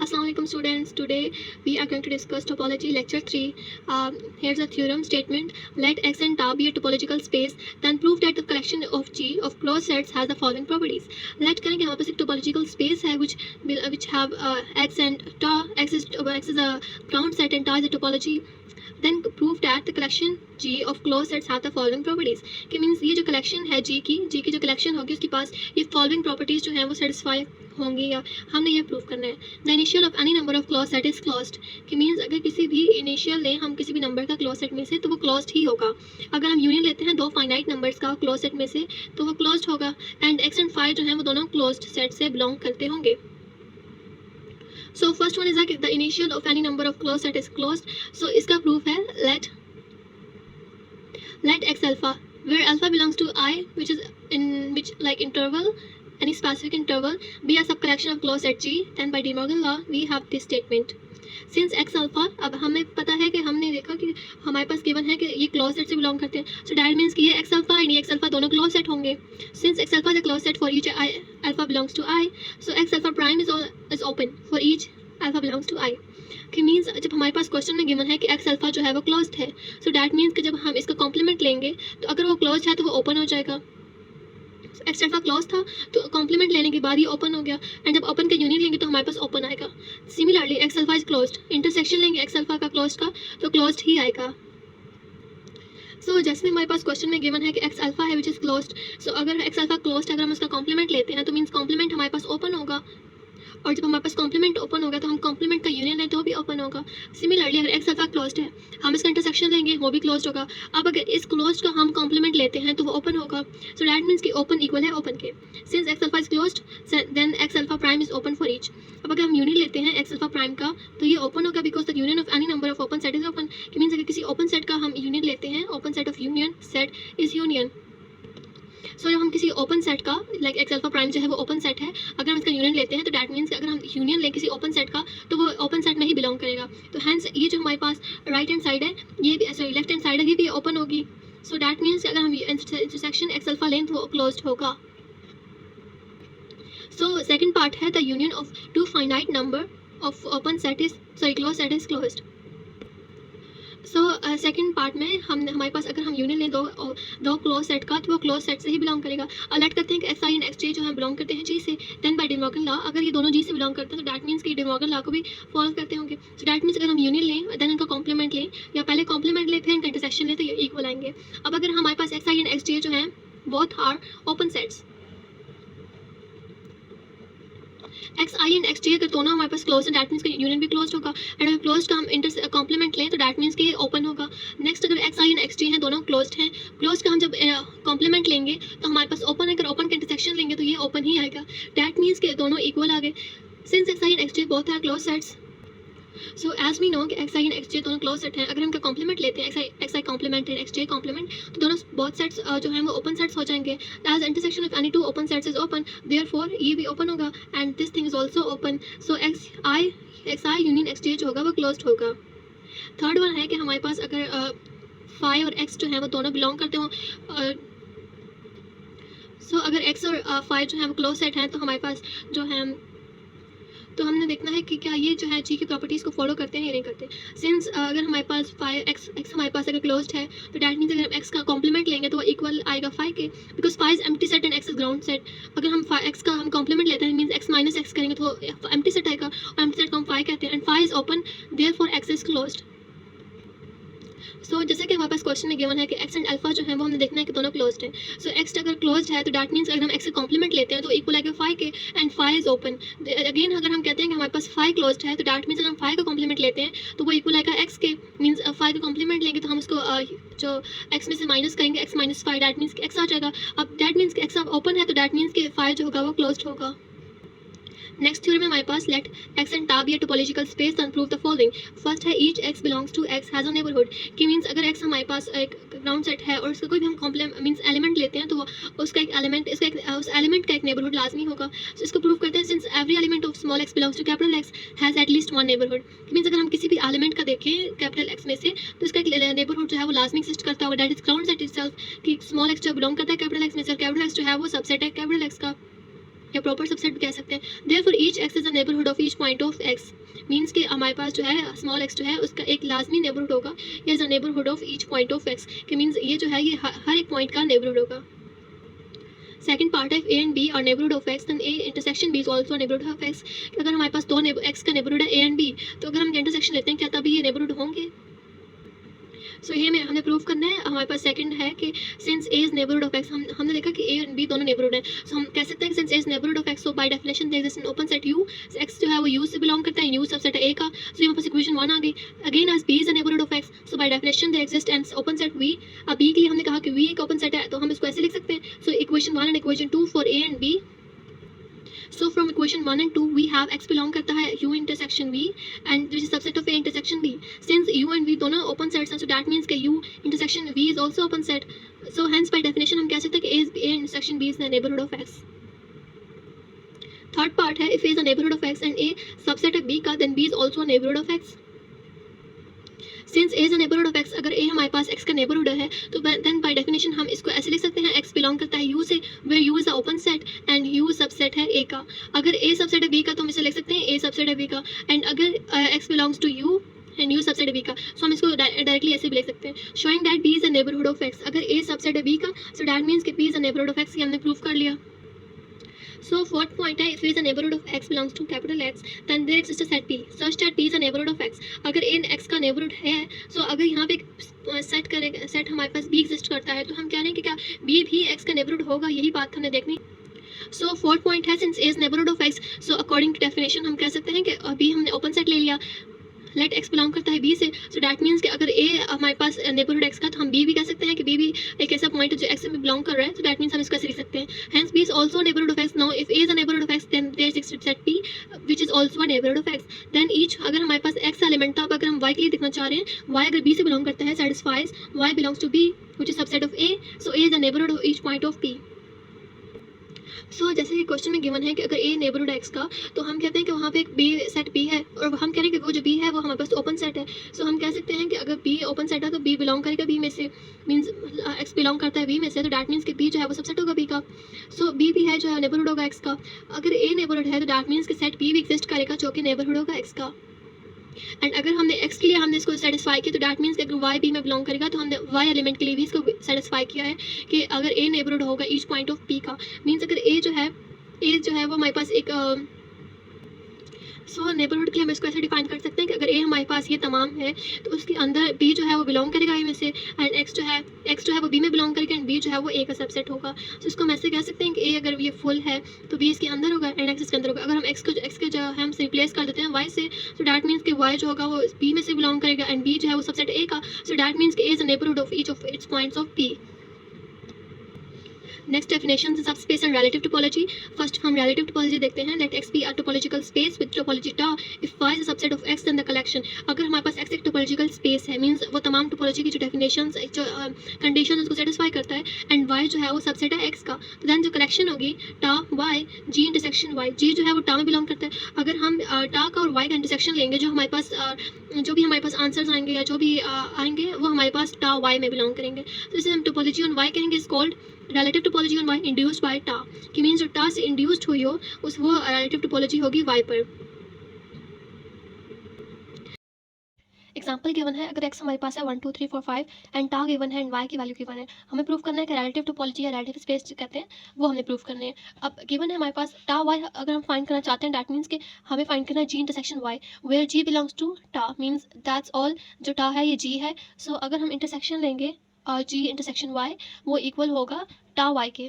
Assalamualaikum students. Today we are going to discuss topology lecture 3. Here's a theorem statement. Let X and tau be a topological space, then prove that the collection of G of closed sets has the following properties. Let करें कि हमारे पास एक topological space है which have X and tau. X is a ground set and tau is a topology. Then prove that the collection G of closed sets have the following properties. कि means ये जो collection है G की जो collection होगी उसके पास ये following properties जो हैं वो सेटिस्फाई होंगी या हमने ये प्रूव करना है. The initial of any number of close set is closed कि मीन्स अगर किसी भी इनिशियल लें हम किसी भी नंबर का क्लोज सेट में से तो वो क्लोज्ड ही होगा. अगर हम यूनियन लेते हैं दो फाइनाइट नंबर्स का क्लोज सेट में से तो वो क्लोज्ड होगा. एंड एक्स एंड फाइव जो है वो दोनों क्लोज्ड सेट से बिलोंग करते होंगे. So first one is that the initial of any number of closed set is closed. So इसका proof है let x alpha where alpha belongs to I which is in which like interval any specific interval be a subcollection of closed set G. Then by De Morgan law we have this statement. Since X alpha अब हमें पता है कि हमने देखा कि हमारे पास given है कि ये क्लोज सेट से बिलोंग करते हैं. सो दैट मीन्स कि ये एक्स अल्फा एंड ये एक्स अल्फा दोनों क्लोज सेट होंगे. Since X alpha is a close set for each alpha belongs to I so X alpha prime is open for each alpha belongs to I. कि means जब हमारे पास question में given है कि x alpha जो है वो क्लोज्ड है सो दैट मीन्स कि जब हम इसका कॉम्प्लीमेंट लेंगे तो अगर वो क्लोज्ड है तो वो ओपन हो जाएगा. एक्स अल्फा क्लोज था तो कॉम्प्लीमेंट लेने के बाद ये ओपन हो गया एंड जब ओपन का यूनियन लेंगे तो हमारे पास ओपन आएगा. Similarly x alpha is closed intersection लेंगे एक्स अल्फा का क्लोज्ड का तो क्लोज्ड ही आएगा. सो जैसे हमारे पास क्वेश्चन में गिवन है कि एक्स अल्फा है विच इज़ क्लोज्ड. सो अगर एक्स अल्फा क्लोज्ड है अगर हम उसका कॉम्प्लीमेंट लेते हैं तो मीन्स कॉम्प्लीमेंट हमारे पास ओपन होगा और जब हमारे पास कॉम्प्लीमेंट ओपन होगा तो हम कॉम्प्लीमेंट का यूनियन लें तो भी ओपन होगा. सिमिलरली अगर एक्स अल्फा क्लोज्ड है हम इसका इंटरसेक्शन लेंगे वो भी क्लोज्ड होगा. अब अगर इस क्लोज्ड का हम कॉम्प्लीमेंट लेते हैं तो वो ओपन होगा. सो दैट मीन्स कि ओपन इक्वल है ओपन के. Since X alpha is closed then X alpha prime is open for each. अब अगर हम यूनियन लेते हैं एक्स अल्फा प्राइम का तो ये ओपन होगा because the union of any number of open set is open. Means अगर किसी ओपन सेट का हम यूनियन लेते हैं open set of union set is union. So जब हम किसी ओपन सेट का लाइक एक्स अल्फा प्राइम जो है वो ओपन सेट है अगर हम इसका यूनियन लेते हैं तो डैट मीन्स अगर हम यूनियन लें किसी ओपन सेट का तो वो ओपन सेट में ही बिलोंग करेगा. तो हैंस ये जो हमारे पास राइट हैंड साइड है ये भी सॉरी लेफ्ट हैंड साइड है ये भी ओपन होगी. सो डैट मीन्स अगर हम इंटरसेक्शन एक्स अल्फा लें तो वो क्लोज्ड होगा. सो सेकंड पार्ट है the union of two finite number of open set is close set is closed. So second part में हम हमारे पास अगर हम यूनियन लें दो क्लोज सेट का तो वो क्लोज सेट से ही बिलोंग करेगा. और लेट करते हैं कि X I and X J जो है बिलोंग करते हैं जी से. Then by De Morgan law अगर ये दोनों जी से बिलोंग करते हैं तो डैट मीन्स कि डे मॉर्गन लॉ को भी फॉलो करते होंगे. सो डैट मीन्स अगर हम यूनियन लें देन इनका कॉम्प्लीमेंट लें या पहले कॉम्प्लीमेंट लें फिर इनका इंटरसेक्शन लें तो ये इक्वल आएंगे. अब अगर हमारे पास X I and X J जो हैं both are open sets X I and X J अगर दोनों हमारे पास क्लोज है डैट मीन्स कि यूनियन भी क्लोज होगा. एंड अगर क्लोज का हम कॉम्प्लीमेंट लें तो डैट मीन्स कि ओपन होगा. नेक्स्ट अगर X I and X J हैं दोनों क्लोज्ड हैं क्लोज का हम जब कॉम्प्लीमेंट लेंगे तो हमारे पास ओपन है. अगर ओपन का इंटरसेक्शन लेंगे तो ये ओपन ही आएगा. डैट मीन्स कि दोनों इक्वल आ गए. Since X I and X J both are close sets so as we know कि X I and X J दोनों क्लोज सेट हैं अगर हम इनका कॉम्प्लीमेंट लेते हैं X I complement and X J complement तो दोनों बोथ सेट्स जो हैं वो ओपन सेट्स हो जाएंगे. As intersection of any two open sets is open therefore ये भी ओपन होगा and this thing is also open. So X I union X J जो होगा वो क्लोज्ड होगा. थर्ड वन है कि हमारे पास अगर फाइव और एक्स जो है वो दोनों बिलोंग करते हो सो अगर एक्स और फाइव जो है वो क्लोज सेट हैं तो हमारे पास जो है तो हमने देखना है कि क्या ये जो है जी की प्रॉपर्टीज़ को फॉलो करते हैं या नहीं करते. सिंस अगर हमारे पास फाइव एक्स हमारे पास अगर क्लोज्ड है तो डैट मीन्स अगर हम एक्स का कॉम्प्लीमेंट लेंगे तो वो इक्वल आएगा फाइव के because five is empty set and x is ground set. अगर हम एक्स का हम कॉम्प्लीमेंट लेते हैं मीन्स एक्स माइनस एक्स करेंगे तो एम्प्टी सेट आएगा और एम्प्टी सेट को हम फाइव कहते हैं and five is open therefore X is closed. So जैसे कि हमारे पास क्वेश्चन में गिवन है कि एक्स एंड अल्फा जो है वो हमने देखना है कि दोनों क्लोज्ड हैं. सो एक्स अगर क्लोज्ड है तो डैट मीन्स अगर हम एक्स का कॉम्प्लीमेंट लेते हैं तो इक्वल आएगा फाइव के and five is open. Again अगर हम कहते हैं कि हमारे पास फाइव क्लोज्ड है तो डैट मीन्स अगर हम फाइव का कॉम्प्लीमेंट लेते हैं तो वो इक्वल आएगा एक्स के. मीन्स फाइव का कॉम्प्लीमेंट लेंगे तो हम उसको जो एक्स में से माइनस करेंगे X minus five that means X आ जाएगा. अब डैट मीन्स एक्स अब ओपन है तो डैट मीन्स कि फाइव जो होगा वो क्लोज्ड होगा. नेक्स्ट थ्योरम में हमारे पास let X and tau be a topological space and prove the following. First है each X belongs to X has a neighbourhood कि मीन्स अगर एक्स हमारे पास एक ग्राउंड सेट है और उसका कोई भी हम कॉम्प्लीमेंट मीन्स एलिमेंट लेते हैं तो उसका एक एलिमेंट उस एलिमेंट का एक नेबरहुड लाजमी होगा. सो इसको प्रूव करते हैं since every element of small X belongs to capital X has at least one neighbourhood. Means अगर हम किसी भी एलिमेंट का देखें कैपिटल एक्स में से तो उसका एक नेबरहुड जो है वो लाजमी एग्जिस्ट करता होगा. That is ground set itself कि स्मॉल एक्स जो बिलोंग करता है कैपिटल एक्स में से कैपिटल एक्स जो है वो सबसेट है कैपिटल एक्स का. या प्रॉपर सबसेट भी कह सकते हैं। Therefore each x is a neighbourhood of each point of X, means कि हमारे पास जो है स्मॉल एक्स जो है उसका एक लाजमी नेबरहुड होगा, या is a neighbourhood of each point of x, कि मीन्स ये जो है ये हर एक पॉइंट का नेबरहुड होगा। सेकंड पार्ट है ए एंड बी और neighbourhood of X, then A intersection B is also neighbourhood of X. अगर हमारे पास दो एक्स का नेबरहुड है ए एंड बी, तो अगर हम इंटरसेक्शन लेते हैं क्या तभी ये नेबरहुड होंगे? सो ये हमें प्रूव करना है। हमारे पास सेकंड है कि since A is neighbourhood of X, हमने देखा कि ए एंड बी दोनों नेबरहुड है, सो हम कह सकते हैं कि since A is neighbourhood of X, so by definition there is an open set U, X जो है वो यू से बिलोंग करता है, यू सबसेट है ए का, सो यहाँ पास इक्वेशन 1 आ गई। Again as B is a neighbourhood of X, so by definition there exist an open set V. अब बी के लिए हमने कहा कि वी एक ओपन सेट है, तो हम इसको ऐसे लिख सकते हैं, so equation 1 and equation 2 for A and B. So from equation 1 and 2 we have x belong करता है u intersection v and which is subset of a intersection b. Since u and v दोनों open sets हैं, so that means कि u intersection v is also open set. So hence by definition हम कह सकते हैं कि a intersection b is the neighborhood of x. Third part है if a is a neighborhood of x and a subset है b का, then b is also a neighborhood of x. Since A is a neighbourhood of X, अगर ए हमारे पास x का neighbourhood है तो then by definition हम इसको ऐसे लिख सकते हैं, एक्स बिलोंग करता है यू से, where U is a open set and U subset है ए का। अगर ए सबसेट है बी का तो हम इसे लिख सकते हैं ए सबसेट है बी का, एंड अगर X belongs to U and U subset है बी का, सो हम इसको डायरेक्टली ऐसे भी लिख सकते हैं, showing that B is a neighbourhood of X. अगर ए सबसेट है बी का, सो दैट मीन्स कि B is a neighbourhood of X, ये हमने प्रूव कर लिया। So fourth point है if a is a neighborhood of x belongs to capital X, then there exists a set P such that P is a neighborhood of x. अगर a x का neighborhood है, so अगर यहाँ पे एक set हमारे पास B exist करता है, तो हम कह रहे हैं कि क्या B भी x का neighborhood होगा, यही बात हमें देखनी। So fourth point है since a is neighborhood of x, so according to definition हम कह सकते हैं कि B हमने ओपन सेट ले लिया, लेट एक्स बिलोंग करता है बी से, सो डैट मीन्स कि अगर ए हमारे पास नेबरहुड एक्स का, तो हम बी भी कह सकते हैं कि बी भी एक ऐसा पॉइंट है जो एक्स में बिलोंग कर रहा है, तो डैट मीन्स हम इसको ऐसे लिख सकते हैं, hence B is also neighbourhood of X. Now if A is a neighbourhood of X then there is set P which is also a neighbourhood of X. Then each, अगर हमारे पास x element था, अब अगर हम Y के लिए देखना चाह रहे हैं, वाई अगर बी से बिलोंग करता है, satisfies Y belongs to B which is subset of A, so A is a neighbourhood of each point of P. So जैसे कि क्वेश्चन में गिवन है कि अगर ए नेबरहुड है एक्स का, तो हम कहते हैं कि वहाँ पे एक बी सेट बी है, और हम कह रहे हैं कि वो जो बी है वो हमारे पास ओपन सेट है, सो हम कह सकते हैं कि अगर बी ओपन सेट है तो बी बिलोंग करेगा बी में से, मीन्स एक्स बिलोंग करता है बी में से, तो डैट मीन्स कि बी जो है वो सबसेट होगा बी का, सो बी भी है जो है नेबरहुड होगा एक्स का। अगर ए नेबरहुड है तो डैट मीन्स कि सेट बी भी एग्जिस्ट करेगा जो कि नेबरहुड होगा एक्स का। एंड अगर हमने एक्स के लिए हमने इसको सेटिस्फाई किया, तो डैट मीन्स कि अगर वाई बी में बिलोंग करेगा, तो हमने वाई एलिमेंट के लिए भी इसको सेटिस्फाई किया है कि अगर ए नेबरहुड होगा ईच पॉइंट ऑफ पी का, मीन्स अगर ए जो है वो हमारे पास एक सो नेबरहुड के लिए हम इसको ऐसे डिफाइन कर सकते हैं कि अगर ए हमारे पास ये तमाम है, तो उसके अंदर बी जो है वो बिलोंग करेगा ए में से, एंड एक्स जो है वो बी में बिलोंग करेगा, एंड बी जो है वो ए का सबसेट होगा। तो इसको हम ऐसे कह सकते हैं कि ए अगर ये फुल है तो बी इसके अंदर होगा एंड एक्स इसके अंदर होगा। अगर हम एक्स के जो है हम रिप्लेस कर देते हैं वाई से, तो डैट मीन्स कि वाई जो होगा वो बी में से बिलोंग करेगा, एंड बी जो है वो सबसेट ए का, सो डैट मीन्स कि A is a neighbourhood of each of its points of P. Next definitions is subspace and relative topology. First हम relative topology देखते हैं। Let X be a topological space with topology tau if Y is a subset of X then the collection। अगर हमारे पास X एक topological space है, means वो तमाम topology की जो definitions जो conditions उसको satisfy करता है, and Y जो है वो subset है X का, तो then जो collection होगी tau Y G intersection Y, G जो है वो tau में belong करता है। अगर हम tau का और Y का intersection लेंगे, जो भी हमारे पास आंसर्स आएंगे या जो भी आएंगे वो हमारे पास tau Y में belong करेंगे, तो इसे हम topology on Y कहेंगे is called relative topology on y induced by tau, कि मीन्स जो tau से इंड्यूस्ड हुई हो उस वो relative topology होगी y पर। एग्जाम्पल गिवन है, अगर x हमारे पास है 1 2 3 4 5 एंड tau गिवन है एंड y की वैल्यू गिवन है, हमें प्रूव करना है कि relative topology या relative space जो कहते हैं वो हमें प्रूव करने हैं। अब गिवन है हमारे पास tau y, अगर हम फाइंड करना चाहते हैं डैट मीन्स कि हमें फाइंड करना है g intersection y where g belongs to tau, means that's all, जो tau है ये g है, सो अगर हम इंटरसेक्शन लेंगे g इंटरसेक्शन y वो इक्वल होगा tau y के।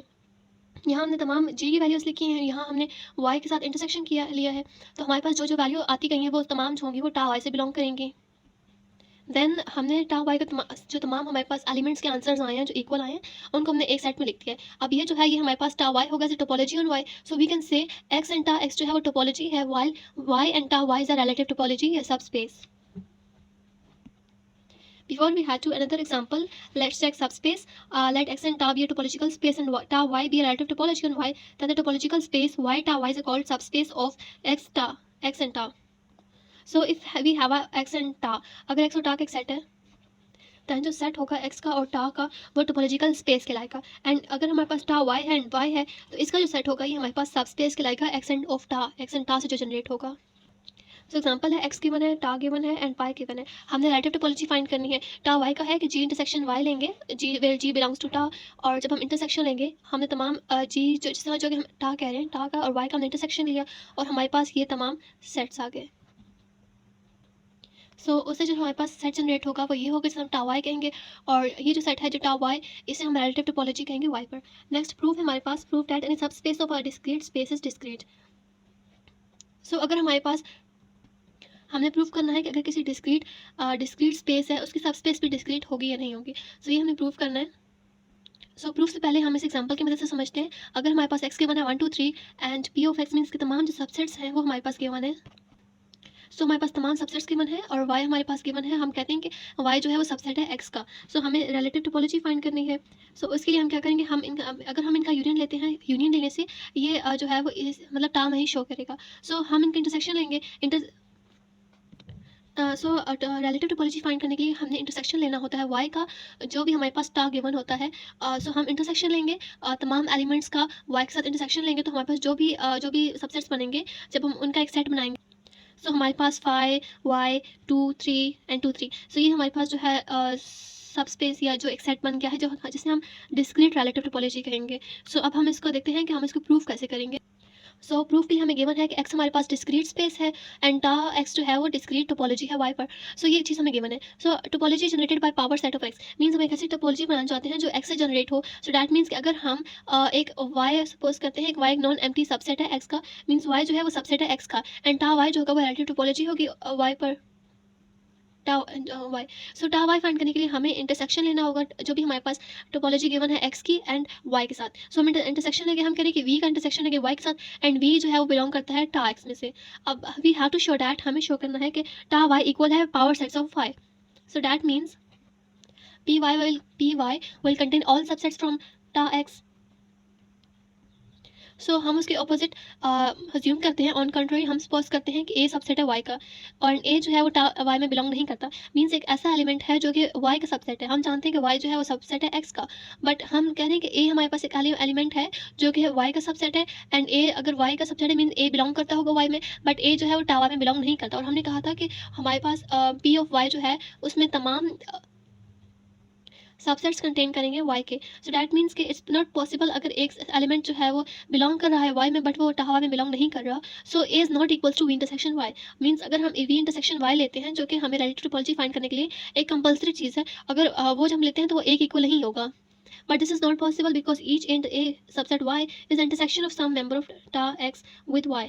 यहाँ हमने तमाम g की वैल्यूज़ लिखी हैं, यहाँ हमने y के साथ इंटरसेक्शन लिया है, तो हमारे पास जो वैल्यू आती गई हैं वो तमाम जो होंगी वो tau y से बिलोंग करेंगी। देन हमने tau y का जो तमाम हमारे पास एलिमेंट्स के आंसर्स आए हैं जो इक्वल आए हैं उनको हमने एक सेट में लिख दिया है। अब ये जो है ये हमारे पास tau y होगा जो topology on y, so we can say x and tau x जो है वो टोपोलॉजी है, while y and tau y is a relative topology या subspace। Before we head to another example, let's check subspace. Let X and tau be a topological space and tau y be a relative topology on y. Then the topological space y tau y is called subspace of X and tau. So if we have a X and tau, अगर X और tau का एक set है, then जो set होगा x का और टा का वो टोपोलॉजिकल स्पेस कहलाएगा। एंड अगर हमारे पास टा वाई है एंड वाई है तो इसका जो सेट होगा ये हमारे पास सब स्पेस कहलाएगा एक्स एंड ऑफ टा, एक्स एंड टा से जो जनरेट होगा। सो एग्जांपल है एक्स गिवन है, टा गिवन है एंड पाई गिवन है। हमने रिलेटिव टोपोलॉजी फाइंड करनी है। टा वाई का है कि जी इंटरसेक्शन वाई लेंगे, जी वेयर जी बिलोंग्स टू टा, और जब हम इंटरसेक्शन लेंगे हमने तमाम जी जो जिस तरह जो कि हम टा कह रहे हैं टा का और वाई का हमने इंटरसेक्शन लिया और हमारे पास ये तमाम सेट्स आ गए। सो उससे जो हमारे पास सेट जनरेट होगा वो ये होगा जिसे हम टा वाई कहेंगे, और ये जो सेट है जो टा वाई इसे हम रिलेटिव टोपोलॉजी कहेंगे वाई पर। नेक्स्ट प्रूफ है हमारे पास, proof that any subspace of a discrete space is discrete. So अगर हमारे पास हमने प्रूव करना है कि अगर किसी डिस्क्रीट स्पेस है उसकी सब स्पेस भी डिस्क्रीट होगी या नहीं होगी। सो ये हमें प्रूव करना है। सो प्रूफ से पहले हम इस एग्जांपल की मदद से समझते हैं। अगर हमारे पास एक्स गिवन है 1 2 3 and P of X means के तमाम जो सबसेट्स हैं वो हमारे पास गिवन है। सो हमारे पास तमाम सबसेट्स गिवन है और वाई हमारे पास गिवन है। हम कहते हैं कि वाई जो है वो सबसेट है एक्स का। सो हमें रिलेटिव टोपोलॉजी फाइंड करनी है। सो उसके लिए हम क्या करेंगे, हम इनका अगर हम इनका यूनियन लेते हैं, यूनियन लेने से ये जो है वो मतलब टर्म ही शो करेगा। सो हम इनका इंटरसेक्शन लेंगे। सो रिलेटिव टोपोलॉजी फाइंड करने के लिए हमने इंटरसेक्शन लेना होता है वाई का, जो भी हमारे पास टा गिवन होता है। सो हम इंटरसेक्शन लेंगे तमाम एलिमेंट्स का वाई के साथ इंटरसेक्शन लेंगे तो हमारे पास जो भी सबसेट्स बनेंगे जब हम उनका एक सेट बनाएंगे। सो हमारे पास फाई वाई 2 3 एंड 2 3। सो ये हमारे पास जो है सब स्पेस या जो एक सेट बन गया है जो जिसे हम डिस्क्रीट रिलेटिव टोपोलॉजी कहेंगे। सो अब हम इसको देखते हैं कि हम इसको प्रूफ कैसे करेंगे। सो प्रूफ के लिए हमें गिवन है कि एक्स हमारे पास डिस्क्रीट स्पेस है एंड टा एक्स जो है वो डिस्क्रीट टोपोलॉजी है वाई पर। सो ये चीज़ हमें गिवन है। So topology generated by power set of X means हम एक ऐसी टोपोलॉजी बनाना चाहते हैं जो एक्स से जनरेट हो। सो दैट मीन्स कि अगर हम एक वाई सपोज करते हैं, एक वाई एक नॉन एम्प्टी सबसेट है एक्स का, मीन्स वाई जो है वो सबसेट है एक्स का एंड टा वाई जो होगा वो रिलेटिव टोपोलॉजी होगी वाई पर टा वाई। सो टा वाई फाइंड करने के लिए हमें इंटरसेक्शन लेना होगा जो भी हमारे पास टोपोलॉजी गिवन है एक्स की एंड वाई के साथ। सो हम इंटरसेक्शन लेंगे, हम करें कि वी का इंटरसेक्शन लेंगे वाई के साथ एंड वी जो है वो बिलोंग करता है टा एक्स में से। अब we have to show that, हमें शो करना है कि टा वाई इक्वल है power sets of Y. So that means P Y will contain all subsets from tau X. सो हम उसके ऑपोजिट अज्यूम करते हैं, ऑन कंट्री हम सपोज करते हैं कि ए सबसेट है वाई का और ए जो है वो वाई में बिलोंग नहीं करता। मीन्स एक ऐसा एलिमेंट है जो कि वाई का सबसेट है। हम जानते हैं कि वाई जो है वो सबसेट है एक्स का, बट हम कह रहे हैं कि ए हमारे पास एक एलिमेंट है जो कि वाई का सबसेट है एंड ए अगर वाई का सबसेट है मीन ए बिलोंग करता होगा वाई में, बट ए जो है वो टावा में बिलोंग नहीं करता। और हमने कहा था कि हमारे पास पी ऑफ वाई जो है उसमें तमाम सबसेट्स कंटेन करेंगे वाई के। सो दैट मीन्स कि इट्स नॉट पॉसिबल अगर एक एलिमेंट जो है वो बिलोंग कर रहा है वाई में बट वो टावा में बिलोंग नहीं कर रहा। So A is not equals to V intersection Y. Means अगर हम वी इंटरसेक्शन वाई लेते हैं जो कि हमें रिलेटिव टोपोलॉजी फाइंड करने के लिए एक कंपल्सरी चीज़ है, अगर वो जब हम लेते हैं तो वो एक इक्वल नहीं होगा। But this is not possible because each and a subset y is the intersection of some member of ta x with y.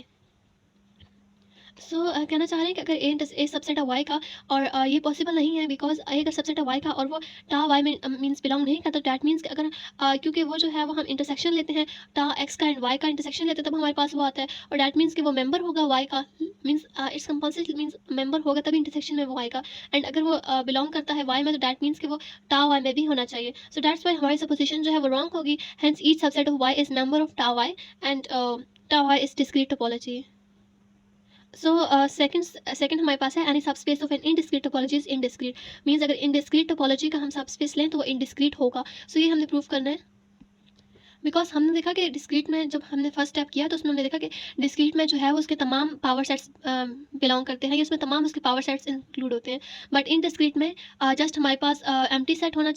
सो कहना चाह रहे हैं कि अगर ए सबसेट है वाई का और ये पॉसिबल नहीं है बिकॉज ए अगर सबसेट है वाई का और वो टा वाई में मीन्स बिलोंग नहीं करता। डैट मीन्स कि अगर क्योंकि वो जो है वो हम इंटरसेक्शन लेते हैं टा एक्स का एंड वाई का इंटरसेक्शन लेते हैं तब हमारे पास वो आता है, और डैट मीन्स कि वो मेंबर होगा वाई का। Means it's compulsory means member होगा तभी इंटरसेक्शन में वो आएगा एंड अगर वो बिलोंग करता है वाई में तो डैट मीन्स कि वो टा वाई में भी होना चाहिए। सो दैट्स वाई हमारी सपोजिशन जो है वो रॉन्ग होगी। Hence each subset of Y is member of tau Y and tau Y is discrete topology. So second हमारे पास है any subspace of an indiscrete topology is indiscrete. Means अगर indiscrete topology का हम सबस्पेस लें तो वो इनडिस्क्रीट होगा। सो ये हमने प्रूव करना है बिकॉज हमने देखा कि डिस्क्रीट में जब हमने फर्स्ट स्टेप किया तो उसमें हमने देखा कि डिस्क्रीट में जो है वो उसके तमाम पावर सेट्स बिलोंग करते हैं, उसमें तमाम उसके पावर सेट्स इंक्लूड होते हैं। बट इन डिस्क्रीट में जस्ट हमारे पास एम्प्टी सेट होना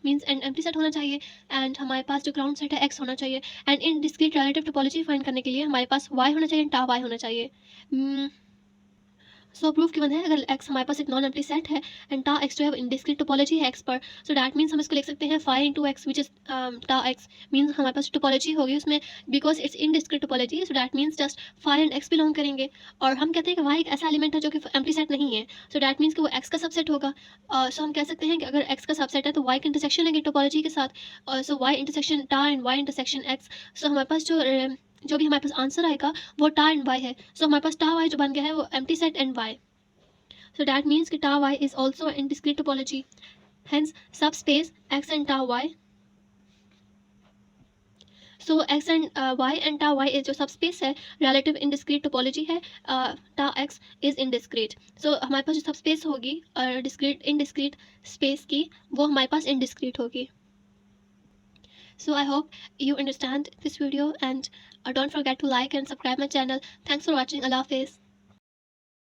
मीन्स एम्प्टी सेट होना चाहिए एंड हमारे पास जो ग्राउंड सेट है एक्स होना चाहिए and in discrete relative topology find करने के लिए हमारे पास वाई होना चाहिए एंड टा वाई होना चाहिए। सो प्रूफ गिवन है अगर एक्स हमारे पास एक नॉन एम्प्टी सेट है एंड टा एक्स जो है इनडिस्क्रीट टोपोलॉजी है एक्स पर। सो दैट मीन्स हम इसको लिख सकते हैं phi into X which is tau X. Means हमारे पास टोपोलॉजी होगी उसमें because it's indiscrete topology. So that means just phi and X belong करेंगे और हम कहते हैं कि वाई एक ऐसा एलिमेंट है जो कि एम्प्टी सेट नहीं है। सो दैट मीन्स कि वो एक्स का सबसेट होगा। सो हम कह सकते हैं कि अगर एक्स का सबसेट है तो वाई का इंटरसेक्शन लेंगे टोपोलॉजी के साथ। सो वाई इंटरसेक्शन टा एंड वाई इंटरसेक्शन एक्स। सो हमारे पास जो भी हमारे पास आंसर आएगा वो टा एंड वाई है। सो हमारे पास टा वाई जो बन गया है वो empty set and Y. So that means that tau y is also in discrete topology. Hence, subspace x and tau y सो X and Y and tau Y जो सब स्पेस है रिलेटिव इनडिस्क्रीट टोपोलॉजी है, tau X is indiscrete. So हमारे पास जो सब space होगी डिस्क्रीट इनडिस्क्रीट स्पेस की, वो हमारे पास इनडिस्क्रीट होगी। So I hope you understand this video, and don't forget to like and subscribe my channel. Thanks for watching. Allah Hafiz.